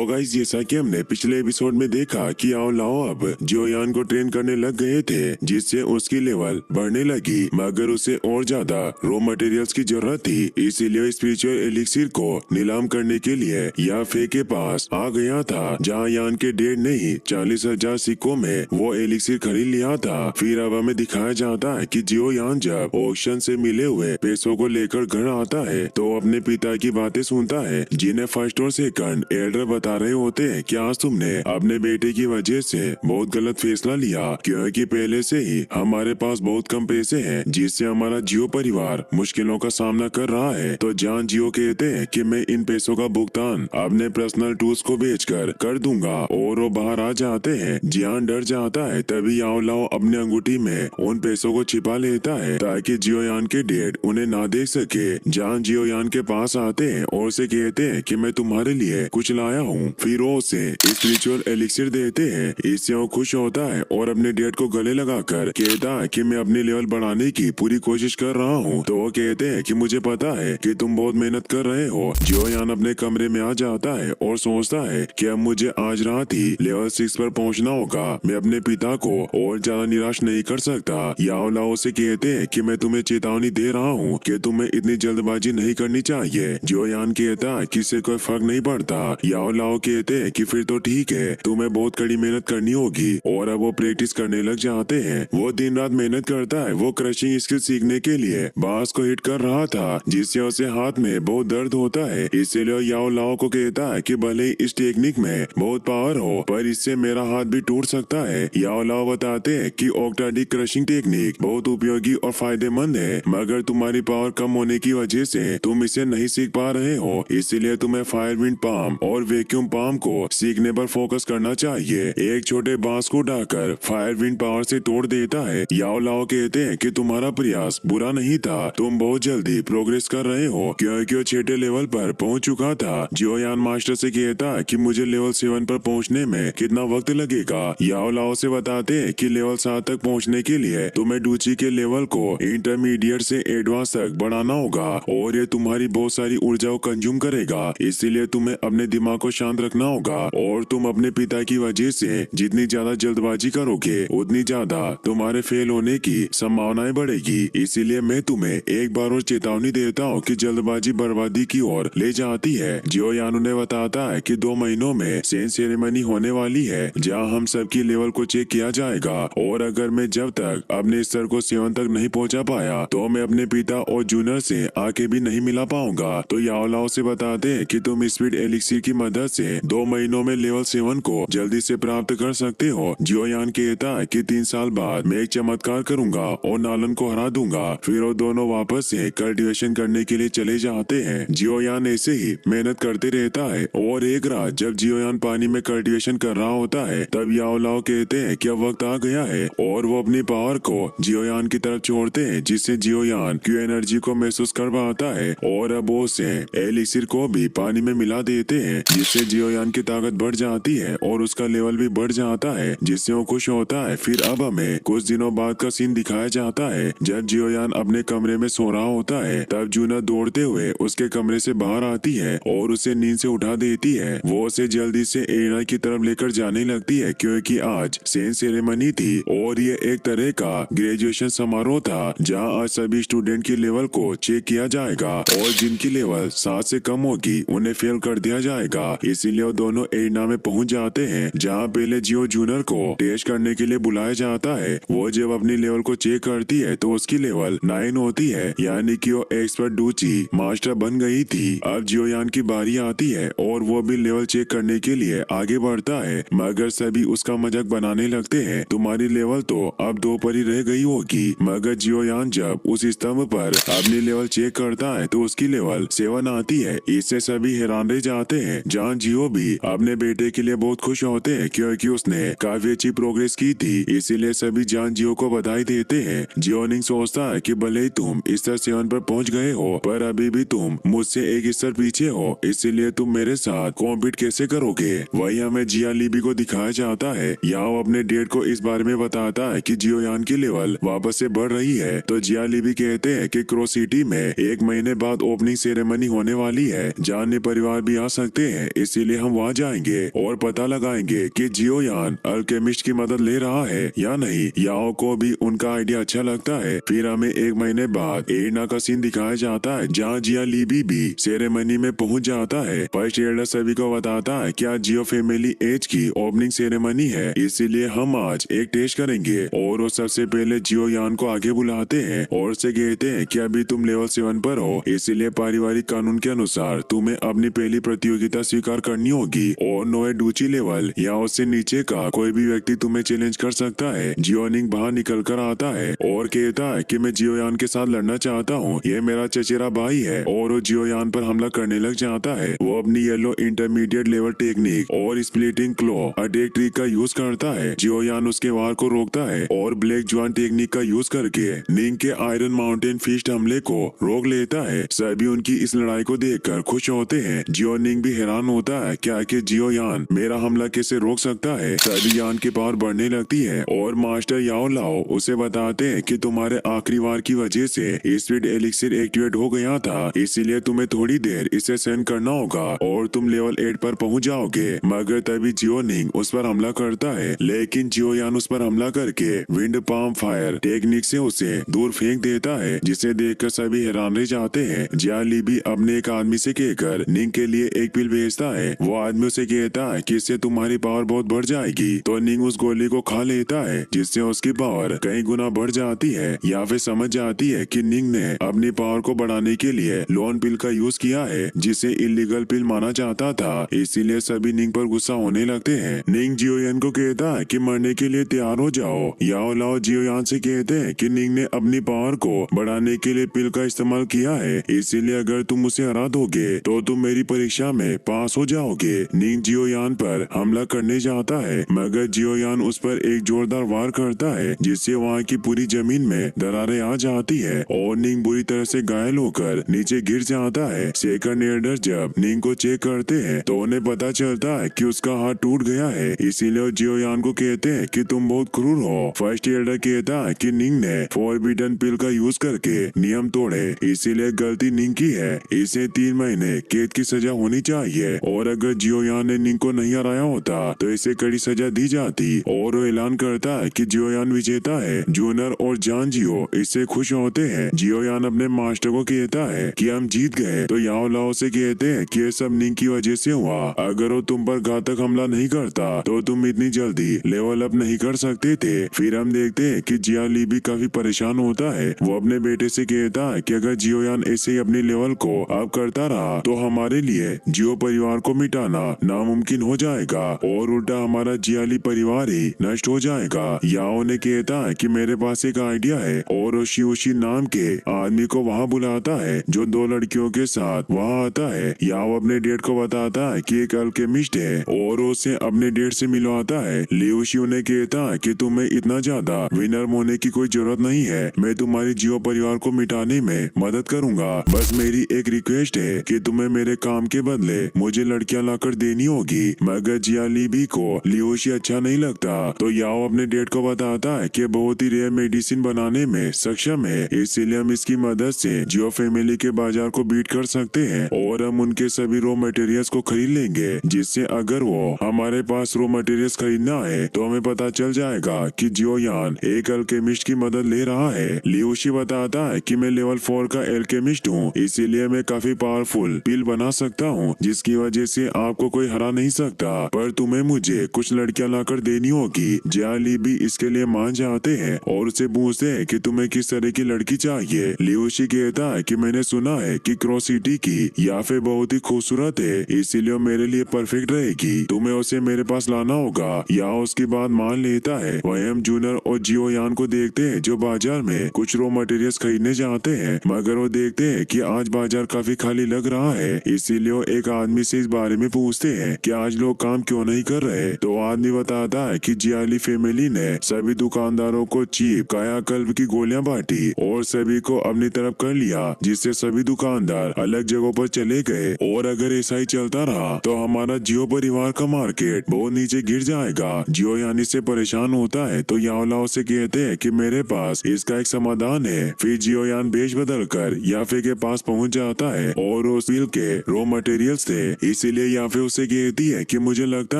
तो गाइस, जैसा कि हमने पिछले एपिसोड में देखा कि आओ लाओ अब जियोयान को ट्रेन करने लग गए थे, जिससे उसकी लेवल बढ़ने लगी, मगर उसे और ज्यादा रॉ मटेरियल्स की जरूरत थी। इसीलिए स्पिरिचुअल एलिक्सिर को नीलाम करने के लिए याफे के पास आ गया था, जहां यान के डेढ़ ने ही 40,000 सिक्कों में वो एलिक्सिर खरीद लिया था। फिर अब हमें दिखाया जाता है कि जियोयान जब ऑक्शन से मिले हुए पैसों को लेकर घर आता है तो अपने पिता की बातें सुनता है, जिन्हें फर्स्ट और सेकंड एल्डर बता रहे होते हैं कि आज तुमने अपने बेटे की वजह से बहुत गलत फैसला लिया, क्योंकि पहले से ही हमारे पास बहुत कम पैसे हैं, जिससे हमारा जियो परिवार मुश्किलों का सामना कर रहा है। तो जान जियो कहते हैं कि मैं इन पैसों का भुगतान अपने पर्सनल टूल्स को बेचकर कर दूंगा, और वो बाहर आ जाते हैं। जियान डर जाता है, तभी आओ लाओ अपनी अंगूठी में उन पैसों को छिपा लेता है ताकि जियोयान के डैड उन्हें ना देख सके। जान जियोयान के पास आते हैं और उसे कहते हैं कि मैं तुम्हारे लिए कुछ लाया हूँ। फिर वो उसे स्पिरिचुअल एलिक्सिर देते हैं। इससे वो खुश होता है और अपने डैड को गले लगाकर कहता है कि मैं अपनी लेवल बढ़ाने की पूरी कोशिश कर रहा हूँ। तो वो कहते हैं कि मुझे पता है कि तुम बहुत मेहनत कर रहे हो। जियोयान अपने कमरे में आ जाता है और सोचता है कि अब मुझे आज रात ही लेवल 6 पर पहुँचना होगा। मैं अपने पिता को और ज्यादा निराश नहीं कर सकता। याओ लाओ से कहते हैं कि मैं तुम्हें चेतावनी दे रहा हूँ कि तुम्हें इतनी जल्दबाजी नहीं करनी चाहिए। जियोयान कहता है कि इससे कोई फर्क नहीं पड़ता। याओ लाओ कहते हैं कि फिर तो ठीक है, तुम्हें बहुत कड़ी मेहनत करनी होगी, और अब वो प्रैक्टिस करने लग जाते हैं। वो दिन रात मेहनत करता है। वो क्रशिंग स्किल सीखने के लिए बांस को हिट कर रहा था, जिससे उसे हाथ में बहुत दर्द होता है। इसीलिए याओ लाओ को कहता है कि भले ही इस टेक्निक में बहुत पावर हो, पर इससे मेरा हाथ भी टूट सकता है। याओ लाओ बताते हैं कि ऑक्टाडी क्रशिंग टेक्निक बहुत उपयोगी और फायदेमंद है, मगर तुम्हारी पावर कम होने की वजह से तुम इसे नहीं सीख पा रहे हो। इसीलिए तुम्हें फायर विंड पाम और वैक्यूम पाम को सीखने पर फोकस करना चाहिए। एक छोटे बांस को उठाकर फायर विंड पावर से तोड़ देता है। याओ लाओ कहते हैं कि तुम्हारा प्रयास बुरा नहीं था, तुम बहुत जल्दी प्रोग्रेस कर रहे हो, क्योंकि वो 6ठे लेवल पर पहुंच चुका था। जियोयान मास्टर से कहता है कि मुझे लेवल 7 पर पहुंचने में कितना वक्त लगेगा। याओ लाओ से बताते हैं कि लेवल 7 तक पहुंचने के लिए तुम्हें डूची के लेवल को इंटरमीडिएट से एडवांस तक बढ़ाना होगा, और ये तुम्हारी बहुत सारी ऊर्जा को कंज्यूम करेगा। इसीलिए तुम्हें अपने दिमाग को शांत रखना होगा, और तुम अपने पिता की वजह से जितनी ज्यादा जल्दबाजी करोगे उतनी ज्यादा तुम्हारे फेल होने की संभावनाएं बढ़ेगी। इसीलिए मैं तुम्हें एक बार और चेतावनी देता हूँ कि जल्दबाजी बर्बादी की ओर ले जाती है। जियोयान उन्हें बताता है कि 2 महीनों में सेंस सेरेमनी होने वाली है, जहाँ हम सबकी लेवल को चेक किया जाएगा, और अगर मैं जब तक अपने स्तर को 7 तक नहीं पहुँचा पाया तो मैं अपने पिता और जूनियर से आके भी नहीं मिला पाऊंगा। तो याओ लाओ से बताते हैं कि तुम स्पीड एलिक्सिर की मदद से 2 महीनों में लेवल 7 को जल्दी से प्राप्त कर सकते हो। जियोयान कहता है कि 3 साल बाद मैं एक चमत्कार करूंगा और नालन को हरा दूंगा। फिर वो दोनों वापस से कल्टीवेशन करने के लिए चले जाते हैं। जियोयान ऐसे ही मेहनत करते रहता है, और एक रात जब जियोयान पानी में कल्टीवेशन कर रहा होता है, तब याओ लाओ कहते हैं कि अब वक्त आ गया है, और वो अपनी पावर को जियोयान की तरफ छोड़ते हैं, जिससे जियोयान की एनर्जी को महसूस कर पाता है, और अब वो उसे एलिक्सिर को भी पानी में मिला देते हैं, जिससे जियोयान की ताकत बढ़ जाती है और उसका लेवल भी बढ़ जाता है, जिससे वो खुश होता है। फिर अब हमें कुछ दिनों बाद का सीन दिखाया जाता है। जब जियोयान अपने कमरे में सो रहा होता है, तब जूना दौड़ते हुए उसके कमरे से बाहर आती है और उसे नींद से उठा देती है। वो उसे जल्दी से एरिना की तरफ लेकर जाने लगती है, क्योंकि आज सेंस सेरेमनी थी, और ये एक तरह का ग्रेजुएशन समारोह था, जहाँ आज सभी स्टूडेंट की लेवल को चेक किया जाएगा, और जिनकी लेवल 7 से कम होगी उन्हें फेल कर दिया जाएगा। इसीलिए वो दोनों एरिना में पहुंच जाते हैं, जहां पहले जियो जूनियर को टेस्ट करने के लिए बुलाया जाता है। वो जब अपनी लेवल को चेक करती है तो उसकी लेवल 9 होती है, यानी कि वो एक्सपर्ट डूची मास्टर बन गई थी। अब जियोयान की बारी आती है और वो भी लेवल चेक करने के लिए आगे बढ़ता है, मगर सभी उसका मजाक बनाने लगते हैं। तुम्हारी लेवल तो अब 2 पर ही रह गई होगी। मगर जियोयान जब उस स्तंभ पर अपनी लेवल चेक करता है तो उसकी लेवल 7 आती है। इससे सभी हैरान रह जाते हैं। जान जियो भी अपने बेटे के लिए बहुत खुश होते हैं, क्योंकि उसने काफी अच्छी प्रोग्रेस की थी। इसीलिए सभी जान जियो को बधाई देते हैं। जियोनिंग सोचता है कि भले ही तुम स्तर 7 पर पहुंच गए हो, पर अभी भी तुम मुझसे एक स्तर पीछे हो, इसीलिए तुम मेरे साथ कॉम्पीट कैसे करोगे। वही हमें जिया लीबी को दिखाया जाता है। याओ अपने डैड को इस बारे में बताता है कि जियोयान की लेवल वापस से बढ़ रही है। तो जिया लीबी कहते हैं कि क्रो सिटी में 1 महीने बाद ओपनिंग सेरेमनी होने वाली है, जाने परिवार भी आ सकते हैं। इसीलिए हम वहाँ जाएंगे और पता लगाएंगे कि जियोयान अल्केमिस्ट की मदद ले रहा है या नहीं। याओ को भी उनका आइडिया अच्छा लगता है। फिर हमें 1 महीने बाद एरिना का सीन दिखाया जाता है जहाँ जिया लीबी भी सेरेमनी में पहुँच जाता है। फर्स्ट एडर सभी को बताता है कि आज जियो फैमिली एज की ओपनिंग सेरेमनी है, इसीलिए हम आज एक टेस्ट करेंगे। और वो सबसे पहले जियोयान को आगे बुलाते हैं और से कहते हैं कि अभी तुम लेवल 7 पर हो, इसीलिए पारिवारिक कानून के अनुसार तुम्हें अपनी पहली प्रतियोगिता स्वीकार करनी होगी और नोए डूची लेवल या उससे नीचे का कोई भी व्यक्ति तुम्हें चैलेंज कर सकता है। जियोनिंग बाहर निकल कर आता है और कहता है कि मैं जियोयान के साथ लड़ना चाहता हूँ, ये मेरा चचेरा भाई है। और वो जियोयान पर हमला करने लग जाता है। वो अपनी येलो इंटरमीडिएट लेवल टेक्निक और स्प्लिटिंग क्लो अटैक ट्रिक का यूज करता है। जियोयान उसके वार को रोकता है और ब्लैक ज्वान टेक्निक का यूज करके निंग के आयरन माउंटेन फिस्ट हमले को रोक लेता है। सभी उनकी इस लड़ाई को देखकर खुश होते हैं। जियोनिंग भी हैरान होता है क्या कि जियोयान मेरा हमला कैसे रोक सकता है। सभी यान की पावर बढ़ने लगती है और मास्टर याओ लाओ उसे बताते हैं कि तुम्हारे आखिरी वार की वजह से स्पीड एलिक्सिर एक्टिवेट हो गया था, इसीलिए तुम्हें थोड़ी देर इसे सेंड करना होगा और तुम लेवल 8 पर पहुंच जाओगे। मगर तभी जियोनिंग उस पर हमला करता है, लेकिन जियोयान उस पर हमला करके विंड पाम फायर टेक्निक से उसे दूर फेंक देता है, जिसे देखकर सभी हैरान रह जाते हैं। जियाली भी अपने एक आदमी से कहकर निंग के लिए एक पिल भेजता है। वो आदमी उसे कहता है कि इससे तुम्हारी पावर बहुत बढ़ जाएगी, तो निंग उस गोली को खा लेता है, जिससे उसकी पावर कई गुना बढ़ जाती है। या फिर समझ जाती है कि निंग ने अपनी पावर को बढ़ाने के लिए लोन पिल का यूज किया है, जिसे इलीगल पिल माना जाता था। इसीलिए सभी निंग पर गुस्सा होने लगते हैं। निंग जियोयान को कहता है कि मरने के लिए तैयार हो जाओ। याओ लाओ जियोयान से कहते हैं कि निंग ने अपनी पावर को बढ़ाने के लिए पिल का इस्तेमाल किया है, इसीलिए अगर तुम उसे हरा दोगे तो तुम मेरी परीक्षा में पास हो जाओगे। निंग जियोयान पर हमला करने जाता है, मगर जियोयान उस पर एक जोरदार वार करता है, जिससे वहाँ की पूरी जमीन में दरारें आ जाती है और निंग बुरी तरह से घायल होकर नीचे गिर जाता है। सेकंड एडर जब निंग को चेक करते हैं तो उन्हें पता चलता है कि उसका हाथ टूट गया है, इसीलिए वो जियोयान को कहते हैं कि तुम बहुत क्रूर हो। फर्स्ट एडर कहता है कि निंग ने फॉरबिडन पिल का यूज करके नियम तोड़े, इसीलिए गलती निंग की है, इसे 3 महीने कैद की सजा होनी चाहिए। और अगर जियोयान ने निंग को नहीं हराया होता तो इसे कड़ी सजा दी जाती। और वो ऐलान करता है कि जियोयान विजेता है। जूनर और जान जियो इससे खुश होते हैं। जियोयान अपने मास्टर को कहता है कि हम जीत गए, तो याओ लाओ से कहते हैं कि ये सब निंग की वजह से हुआ। अगर वो तुम पर घातक हमला नहीं करता तो तुम इतनी जल्दी लेवल अप नहीं कर सकते थे। फिर हम देखते हैं कि जियाली भी काफी परेशान होता है। वो अपने बेटे से कहता है कि अगर जियोयान ऐसे ही अपने लेवल को अप करता रहा तो हमारे लिए जियो परिवार को मिटाना नामुमकिन हो जाएगा और उल्टा हमारा जियाली परिवार ही नष्ट हो जाएगा। याओ ने कहता है कि मेरे पास एक आइडिया है और ओशियोशी नाम के आदमी को वहाँ बुलाता है जो 2 लड़कियों के साथ वहाँ आता है। याओ अपने डेट को बताता है कि एक अल्केमिस्ट है और उसे अपने डेट से मिलवाता है। लियोशियो ने कहता है कि तुम्हें इतना ज्यादा विनर होने की कोई जरूरत नहीं है, मैं तुम्हारी जियो परिवार को मिटाने में मदद करूंगा। बस मेरी एक रिक्वेस्ट है कि तुम्हें मेरे काम के बदले मुझे लड़कियां लाकर देनी होगी। मगर जियालीबी को लियोशी अच्छा नहीं लगता, तो याओ अपने डेट को बताता है कि बहुत ही रेयर मेडिसिन बनाने में सक्षम है, इसीलिए हम इसकी मदद से जियो फैमिली के बाजार को बीट कर सकते हैं और हम उनके सभी रॉ मटेरियल्स को खरीद लेंगे, जिससे अगर वो हमारे पास रॉ मटेरियल्स खरीदना है तो हमें पता चल जाएगा कि जियोयान एक अल्केमिस्ट की मदद ले रहा है। लियोशी बताता है कि मैं लेवल 4 का अल्केमिस्ट हूँ, इसीलिए मैं काफी पावरफुल पिल बना सकता हूँ, जिसकी वजह से आपको कोई हरा नहीं सकता, पर तुम्हें मुझे कुछ लड़कियां लाकर देनी होगी। जियाली भी इसके लिए मान जाते हैं और उसे पूछते हैं कि तुम्हें किस तरह की लड़की चाहिए। लियोशी कहता है कि मैंने सुना है कि क्रॉस सिटी की या फिर बहुत ही खूबसूरत है, इसीलिए मेरे लिए परफेक्ट रहेगी, तुम्हें उसे मेरे पास लाना होगा। या उसकी बात मान लेता है। वही हम जूनर और जियोयान को देखते हैं जो बाजार में कुछ रॉ मटेरियल्स खरीदने जाते हैं, मगर वो देखते हैं कि आज बाजार काफी खाली लग रहा है, इसीलिए वो एक आदमी से इस बारे में पूछते हैं कि आज लोग काम क्यों नहीं कर रहे। तो आदमी बताता है कि जियाली फैमिली ने सभी दुकानदारों को चीप कायाकल्प की गोलियां बांटी और सभी को अपनी तरफ कर लिया, जिससे सभी दुकानदार अलग जगहों पर चले गए। और अगर ऐसा ही चलता रहा तो हमारा जियो परिवार का मार्केट बहुत नीचे गिर जाएगा। जियो यानी से परेशान होता है, तो याओ लाओ से कहते हैं कि मेरे पास इसका एक समाधान है। फिर जियोयान बेच बदल कर याफे के पास पहुंच जाता है और उस बिल के रॉ मटेरियल से इस इसीलिए याफे उसे कहती है कि मुझे लगता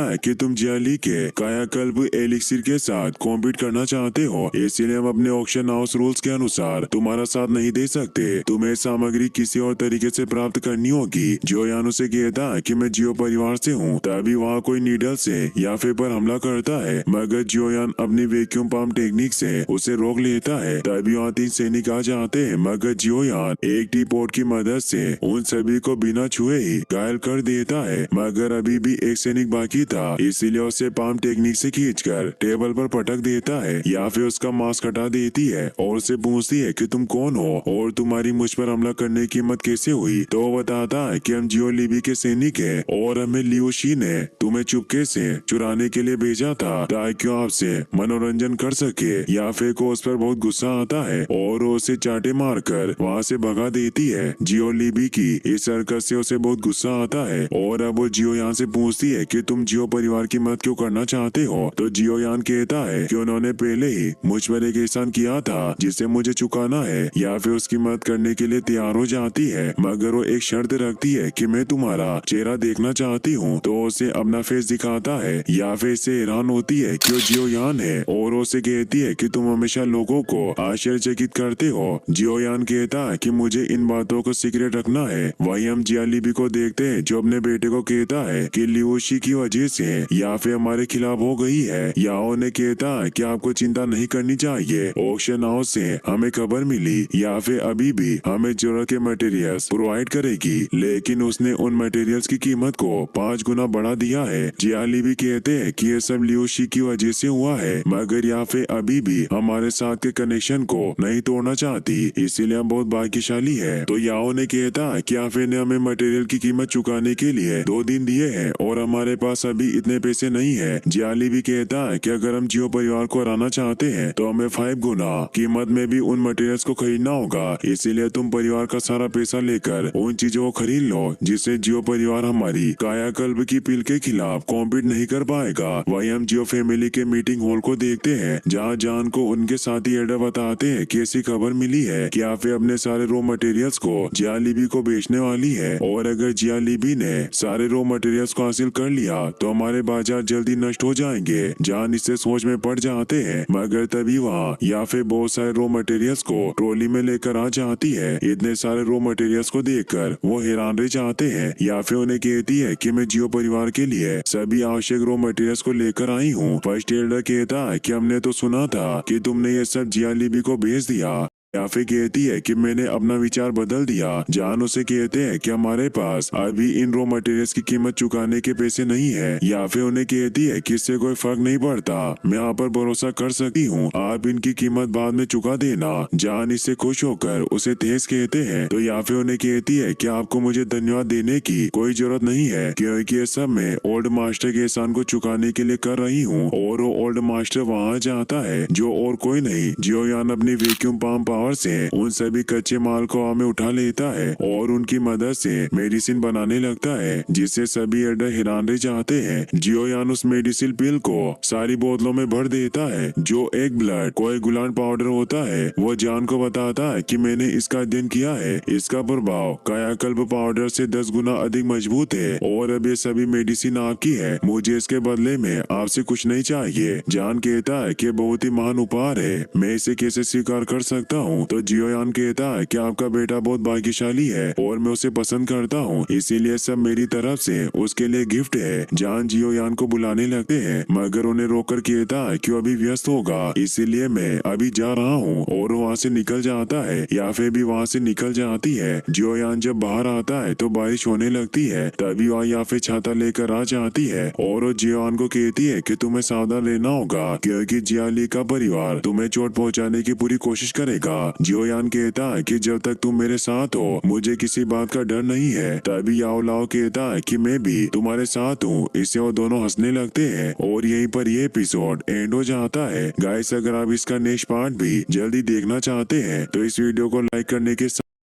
है कि तुम जियाली के कायाकल्प एलिक्सिर के साथ कॉम्पीट करना चाहते हो, इसीलिए हम अपने ऑक्शन हाउस रूल्स के अनुसार तुम्हारा साथ नहीं दे सकते। तुम्हें सामग्री किसी और तरीके से प्राप्त करनी होगी। जियोयान उसे कहता है कि मैं जियो परिवार से हूँ। तभी वहाँ कोई नीडल से याफे पर हमला करता है, मगर जियोयान अपनी वैक्यूम पंप टेक्निक से उसे रोक लेता है। तभी वहाँ 3 सैनिक आ जाते हैं, मगर जियोयान एक टी पॉट की मदद से उन सभी को बिना छुए ही घायल कर देता है। मगर अभी भी एक सैनिक बाकी था, इसीलिए उसे पंप टेक्निक से खींचकर टेबल पर पटक देता है। या फिर उसका मास्क हटा देती है और उसे पूछती है कि तुम कौन हो और तुम्हारी मुझ पर हमला करने की हिम्मत कैसे हुई। तो वो बताता है कि हम जियो लिबी के सैनिक हैं और हमें लियोशी ने तुम्हें चुपके से चुराने के लिए भेजा था ताकि आपसे मनोरंजन कर सके। याफे को उस पर बहुत गुस्सा आता है और वो उसे चाटे मारकर वहाँ से भगा देती है। जियो लिबी की इस हरकत से उसे बहुत गुस्सा आता है और अब वो जियोयान से पूछती है कि तुम जियो परिवार की मदद क्यों करना चाहते हो। तो जियोयान कहता है कि उन्होंने पहले ही मुझ पर एक एहसान किया था जिसे मुझे चुकाना है। या फिर उसकी मदद करने के लिए तैयार हो जाती है, मगर वो एक शर्त रखती है कि मैं तुम्हारा चेहरा देखना चाहती हूँ। तो उसे अपना फेस दिखाता है। या फिर इससे हैरान होती है कि वो जियोयान है और उसे कहती है कि तुम हमेशा लोगों को आश्चर्यचकित करते हो। जियोयान कहता है कि मुझे इन बातों को सीक्रेट रखना है। वही हम जियालिबी को देखते हैं जो अपने बेटे को कहता है कि लियोशी की वजह से या फिर हमारे खिलाफ हो गई है। याओ ने कहता है कि आपको चिंता नहीं करनी चाहिए, ऑक्शन हाउस से हमें खबर मिली या फिर अभी भी हमें जरूरत के मटेरियल्स प्रोवाइड करेगी, लेकिन उसने उन मटेरियल्स की कीमत को 5 गुना बढ़ा दिया है। जियालिबी कहते हैं कि ये सब लियोशी की वजह से हुआ है, मगर या फिर अभी भी हमारे साथ के कनेक्शन को नहीं तोड़ना चाहती, इसीलिए हम बहुत भाग्यशाली है। तो याओ ने कहता है कि याफे ने हमें मटेरियल की कीमत चुकाने के लिए 2 दिन दिए हैं और हमारे पास अभी इतने पैसे नहीं है। जियालिबी कहता है कि अगर हम जियो परिवार को हराना चाहते हैं तो हमें 5 गुना कीमत में भी उन मटेरियल्स को खरीदना होगा, इसीलिए तुम परिवार का सारा पैसा लेकर उन चीजों को खरीद लो जिससे जियो परिवार हमारी कायाकल्प की पील के खिलाफ कॉम्पीट नहीं कर पाएगा। वही हम जियो फैमिली के मीटिंग हॉल को देखते हैं जहाँ जान को उनके साथी एडर बताते हैं कि ऐसी खबर मिली है कि याफे अपने सारे रॉ मटेरियल्स को जियालिबी को बेचने वाली है और अगर जियालिबी ने सारे रॉ मटेरियल्स को हासिल कर लिया तो हमारे बाजार जल्दी नष्ट हो जाएंगे। जान इससे सोच में पड़ जाते हैं, मगर तभी वहाँ याफे बहुत सारे रॉ मटेरियल्स को ट्रॉली में लेकर आ जाती है। इतने सारे रॉ मटेरियल्स को देखकर वो हैरान रह जाते हैं। याफे उन्हें कहती है कि मैं जियो परिवार के लिए सभी आवश्यक रॉ मटेरियल्स को लेकर आई हूँ। फर्स्ट एडर कहता है कि हमने तो सुना था कि तुमने ये सब जियालिबी को भेज दिया। याफे कहती है कि मैंने अपना विचार बदल दिया। जान उसे कहते हैं कि हमारे पास अभी इन रॉ मटेरियल्स की कीमत चुकाने के पैसे नहीं है। याफे उन्हें कहती है कि इससे कोई फर्क नहीं पड़ता, मैं आप पर भरोसा कर सकती हूँ, आप इनकी कीमत बाद में चुका देना। जान इससे खुश होकर उसे थैंक्स कहते हैं। तो याफे उन्हें कहती है कि आपको मुझे धन्यवाद देने की कोई जरूरत नहीं है, क्योंकि ये सब मैं ओल्ड मास्टर के एहसान को चुकाने के लिए कर रही हूँ। और वो ओल्ड मास्टर वहाँ जाता है जो और कोई नहीं, जियोयान अपनी वैक्यूम पंप से उन सभी कच्चे माल को हमें उठा लेता है और उनकी मदद से मेडिसिन बनाने लगता है, जिससे सभी एडर हैरान रह जाते हैं। जियोयान उस मेडिसिन पिल को सारी बोतलों में भर देता है जो एक ब्लड कोएगुलेंट पाउडर होता है। वो जान को बताता है कि मैंने इसका अध्ययन किया है, इसका प्रभाव कायाकल्प पाउडर से 10 गुना अधिक मजबूत है और अब ये सभी मेडिसिन आपकी है, मुझे इसके बदले में आपसे कुछ नहीं चाहिए। जान कहता है कि बहुत ही महान उपहार है, मैं इसे कैसे स्वीकार कर सकता हूँ। तो जियोयान कहता है कि आपका बेटा बहुत भाग्यशाली है और मैं उसे पसंद करता हूँ, इसीलिए सब मेरी तरफ से उसके लिए गिफ्ट है। जान जियोयान को बुलाने लगते हैं, मगर उन्हें रोककर कहता है कि वो अभी व्यस्त होगा, इसीलिए मैं अभी जा रहा हूँ और वहाँ से निकल जाता है। या फिर भी वहाँ से निकल जाती है। जियोयान जब बाहर आता है तो बारिश होने लगती है, तभी वहाँ या फिर छाता लेकर आ जाती है और वो जियोयान को कहती है कि तुम्हें सावधान रहना होगा, क्योंकि जियाली का परिवार तुम्हें चोट पहुँचाने की पूरी कोशिश करेगा। जियोयान कहता है कि जब तक तुम मेरे साथ हो मुझे किसी बात का डर नहीं है। तभी याओ लाओ कहता है कि मैं भी तुम्हारे साथ हूँ। इससे वो दोनों हंसने लगते हैं और यहीं पर ये एपिसोड एंड हो जाता है। गाइस, अगर आप इसका नेक्स्ट पार्ट भी जल्दी देखना चाहते हैं तो इस वीडियो को लाइक करने के